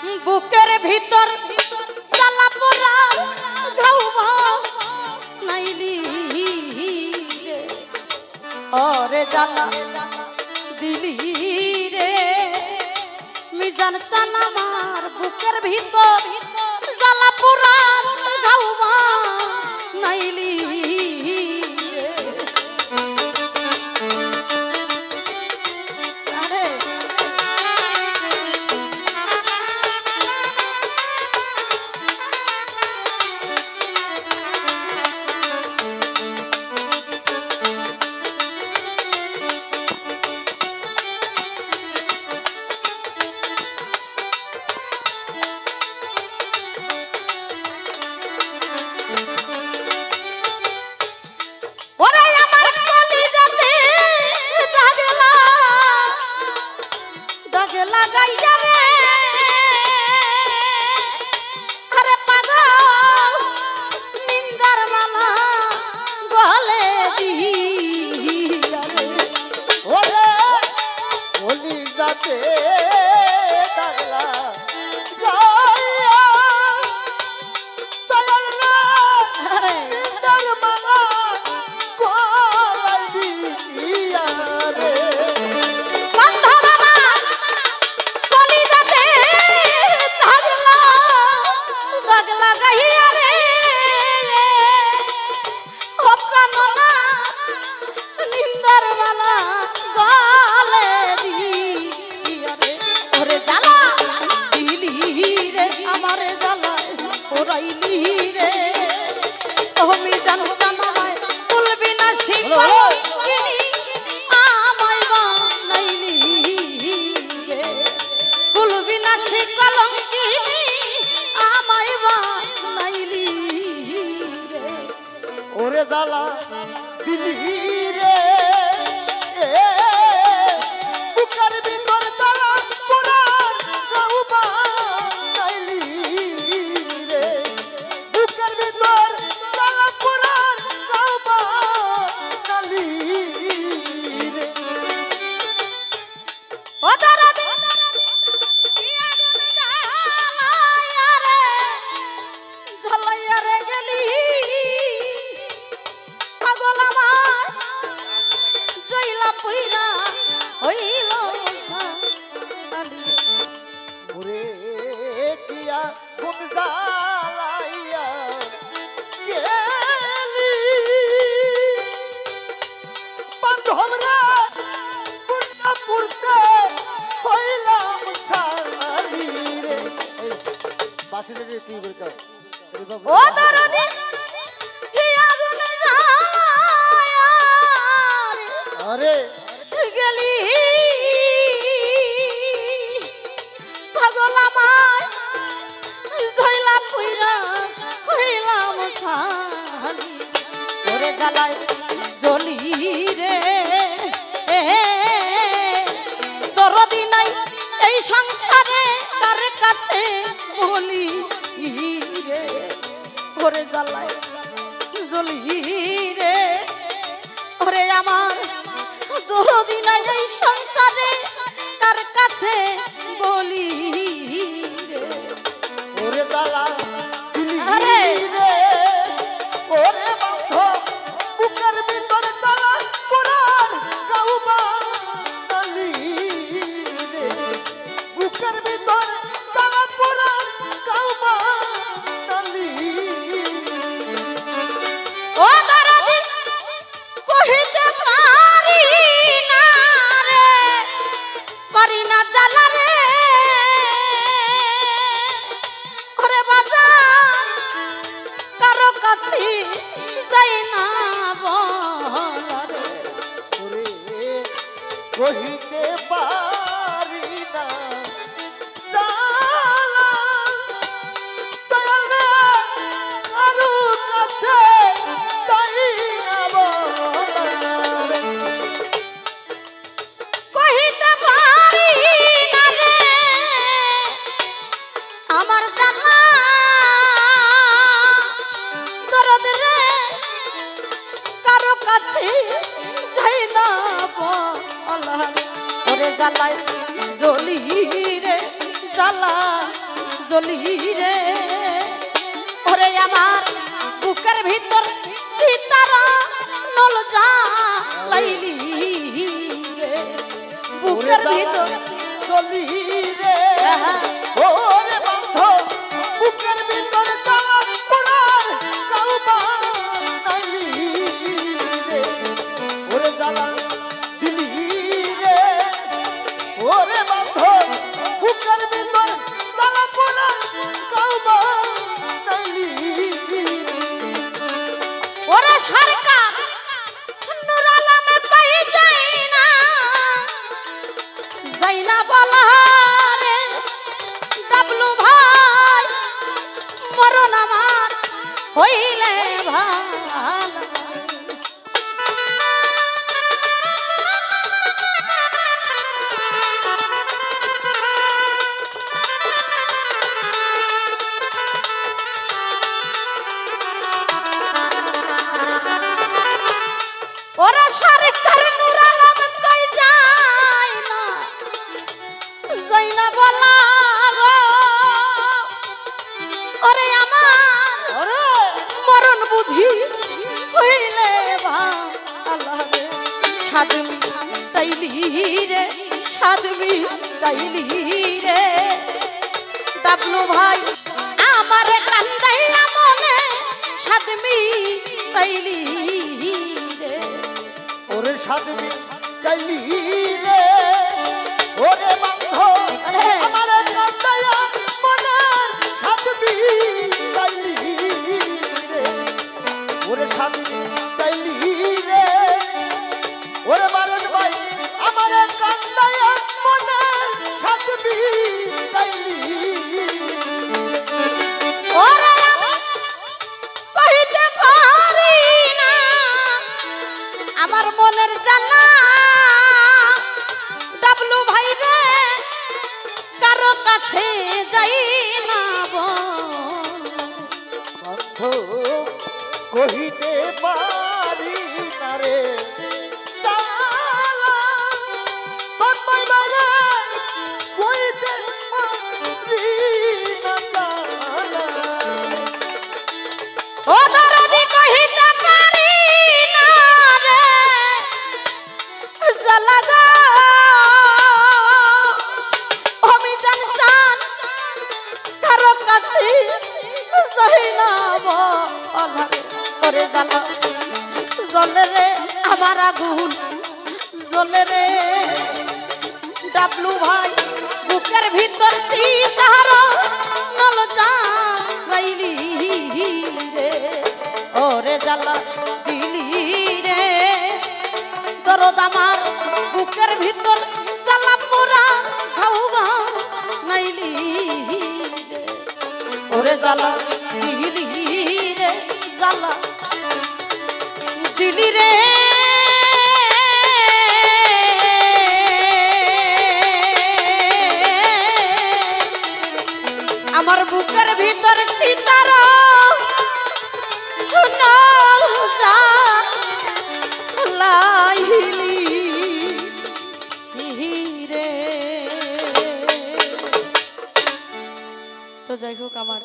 বুকের ভিতর জ্বালা পোড়া ঘাউমা নাইলি রে ওরে জ্বালা দিলি রে মিজান চান আমার বুকের ভিতর জ্বালা পোড়া ঘাউমা নাইলি জ্বালা দিলি রে বুকের ভিতর জ্বালা পোড়ার ঘাউমা নাইলি রে বুকের ভিতর জ্বালা পোড়ার ঘাউমা নাইলি রে ও দরদি ইয়া গুন জ্বালায়া রে জ্বালায়া রে গেলি পুইরা হইল ওরে কিয়া ঘুম জ্বালাইয়া গেলি বান্ধবরা পুরতা পুরতে হইলাম সারি রে বাসিলে রে তুই বলকা ও দরদি কিয়া গুন জ্বালায়া আরে গেলি পাগল আমায় ধইলা পুইরা হইলাম ছানি ওরে জ্বালায় জ্বলি রে দরদি নাই এই সংসারে কার কাছে বলি রে ওরে জ্বালায় জ্বলি রে ওরে আমার দরদি নাই এই সংসারে কার কাছে বলি রে ওরে জ্বালা আরে রে ওরে বান্ধব বুকের ভিতর জ্বালা পোড়ার ঘাউমা নাইলি রে বুকের ভিতর জ্বালা পোড়ার ঘাউমা নাইলি ও দরদি কহিতে পারি না রে পারি না জ্বালা রে ওরে বাজার কারো কাছে যাই না বলা রে ওরে কহিতে পারি না জ্বালা দয়ালে আরো কাছে যাই না বলা কহিতে পারি না রে আমার জ্বালা দরদ রে কারো কাছে যাই না বলা রে ওরে জ্বালায় জ্বলি রে জ্বালা জ্বলি রে ওরে আমার বুকের ভিতর সীতারা নল জ্বালাইলি রে বুকের ভিতর চলি রে ওরে বন্ধু বুকের ভিতর জ্বালা পোড়ার কাউবা নাইলি রে ওরে জ্বালা দিলি রে ওরে বন্ধু বুকের ভিতর জ্বালা পোড়ার কাউবা নাইলি ওরে সরকার নূর আলমে কই যাই না বলা রে ডাবলু ভাই মরণ আমার হইলে ভালো ওরে সরকার নূর আলম কই যাই না বলা গো ওরে আমার মরণ বুঝি হইলে ভালো রে সাদমি তাইলি রে সাদমি তাইলি রে ডাবলু ভাই আমারে কান্দাইয়া মনে সাদমি তাইলি রে ওরে সাদমি কাইলি রে ওরে বন্ধু আমার কান্দায়া মনে সাদমি কাইলি রে ওরে সাদমি কাইলি রে ওরে মারণ ভাই আমার কান্দায়া মনে সাদমি কাইলি ওরে কইতে পারি না আমার মনের জানা ডাবলু ভাই রে কারো কাছে যাই না বন্ধু কহিতে পারি না রে জ্বালা তোর পাইবারে কইতে পারি না জ্বালা ও দরদি কহিতে পারি না রে জালাগা আমি জান কারো কাছে যাই না বলা রে ওরে জ্বালা জ্বলে রে আমার আগুন জ্বলে রে ডাবলু ভাই বুকের ভিতর সীতার নল জ্বালাইলি রে ওরে জ্বালা দিলি রে দরদ আমার বুকের ভিতর জ্বালা পোড়া খাওয়া নাইলি রে ওরে জ্বালা দিলি রে জ্বালা দিলি রে আমার বুকের ভিতর সীতার নল জ্বালাইলি রে তো যাই হোক আমার